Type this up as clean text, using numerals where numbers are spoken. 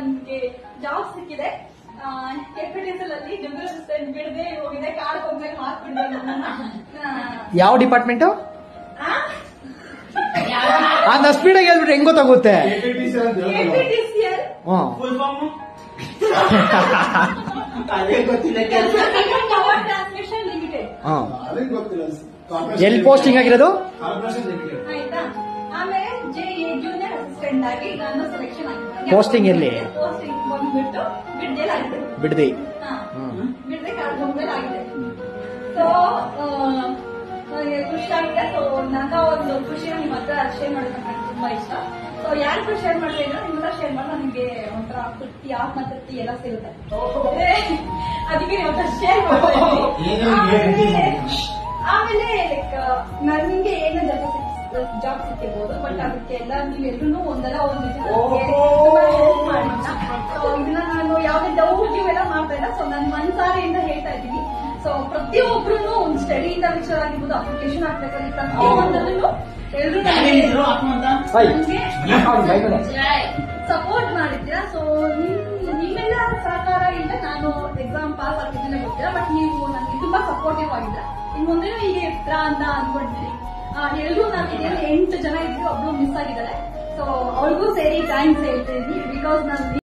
ನನ್ಗೆ ಜಾಬ್ ಸಿಕ್ಕಿದೆ. ಕೆಪಿಟಿಸಲ್ ಅಲ್ಲಿ ಜನರಲ್ ಅಸಿಸ್ಟೆಂಟ್ ಬಿಡದೆ ಹೋಗಿದೆ. ಕಾರ್ ಹೋಗ್ಬೇಕು ಹಾಕ್ಬಿಡ್ದೆ. ಯಾವ ಡಿಪಾರ್ಟ್ಮೆಂಟ್? ಅದ್ ಸ್ಪೀಡ್ ಆಗಿ ಹೇಳ್ಬಿಟ್ರೆ ಹೆಂಗ್ ಗೊತ್ತಾಗುತ್ತೆ? Transmission limited. ಎಲ್ಲಿ ಪೋಸ್ಟಿಂಗ್ ಆಗಿರೋದು? ಆಯ್ತಾ. ಆಮೇಲೆ ಜೂನಿಯರ್ ಅಸಿಸ್ಟೆಂಟ್ ಆಗಿ ನಾನು ಸೆಲೆಕ್ಷನ್ ಆಗಿದೆ. ಪೋಸ್ಟಿಂಗ್ ಎಲ್ಲಿ? ಪೋಸ್ಟಿಂಗ್ ಬಂದ್ಬಿಟ್ಟು ಬಿಡ್ದೇಲ್ ಆಗಿದೆ. ಬಿಡದಿ. ಬಿಡದೆ ಕಾರ್ಯಕ್ರಮದಲ್ಲಿ ಆಗಿದೆ. ಸೊ ಖುಷಿ ಆಗಿದೆ. ಸೊ ನನ್ನ ಒಂದು ಖುಷಿನ ನಿಮ್ಮ ಹತ್ರ ಶೇರ್ ಮಾಡೋದು ನನಗೆ ತುಂಬಾ ಇಷ್ಟ. ಸೊ ಯಾರು ಶೇರ್ ಮಾಡ್ತಾ ಇದ್ರೆ ನಿಮ್ಮೆಲ್ಲ ಶೇರ್ ಮಾಡಿ ನನಗೆ ಒಂಥರ ತೃಪ್ತಿ, ಆತ್ಮತೃಪ್ತಿ ಎಲ್ಲ ಸಿಗುತ್ತೆ. ಅದಕ್ಕೆ ನಿಮ್ಮ ಹತ್ರ ಶೇರ್ ಮಾಡ್ತಾ ಇದ್ದೀನಿ. ಆಮೇಲೆ ಲೈಕ್ ನನಗೆ ಏನೋ ಜಾಬ್ ಸಿಕ್ಕಿರ್ಬೋದು, ಬಟ್ ಅದಕ್ಕೆಲ್ಲ ನೀವೆಲ್ಲರೂ ಒಂದಲ್ಲ ಒಂದು ಹೆಲ್ಪ್ ಮಾಡಿಲ್ಲ. ಸೊ ಇದನ್ನ ನಾನು ಯಾವುದೇ ಡೌಟ್ ಇವೆಲ್ಲ ಮಾಡ್ತಾ ಇಲ್ಲ. ಸೊ ನನ್ನ ಮನ್ಸಾರೆಯಿಂದ ಹೇಳ್ತಾ ಇದ್ದೀನಿ. ಸೊ ಪ್ರತಿಯೊಬ್ರು ಒಂದು ಸ್ಟಡಿಯಿಂದ ವಿಚಾರ ಆಗಿರ್ಬೋದು, ಅಪ್ಲಿಕೇಶನ್ ಹಾಕ್ಬೇಕಾದ್ರೆ ಪ್ರತಿಯೊಂದರಲ್ಲೂ ಎಲ್ಲರೂ ಸಪೋರ್ಟ್ ಮಾಡಿದ್ದೀರಾ. ಸೊ ನಿಮ್ಮೆಲ್ಲ ಸಹಕಾರ ಇಲ್ಲ ನಾನು ಎಕ್ಸಾಮ್ ಪಾಸ್ ಆಗಿದ್ದೀನಿ ಗೊತ್ತಿಲ್ಲ, ಬಟ್ ನೀವು ನನಗೆ ತುಂಬಾ ಸಪೋರ್ಟಿವ್ ಆಗಿದ್ದೀರಾ. ಇನ್ ಮುಂದೆನೂ ಹೀಗೆ ಇರ್ತೀರಾ ಅಂತ ಅನ್ಕೊಂಡಿದ್ದೀನಿ. ಎಲ್ಲರೂ ನಾನು ಇದೆಲ್ಲ 8 ಜನ ಇದ್ರು, ಒಬ್ರು ಮಿಸ್ ಆಗಿದ್ದಾರೆ. ಸೊ ಅವ್ರಿಗೂ ಸೇರಿ ಥ್ಯಾಂಕ್ಸ್ ಹೇಳ್ತಾ ಇದ್ದೀನಿ. ಬಿಕಾಸ್ ನಾನು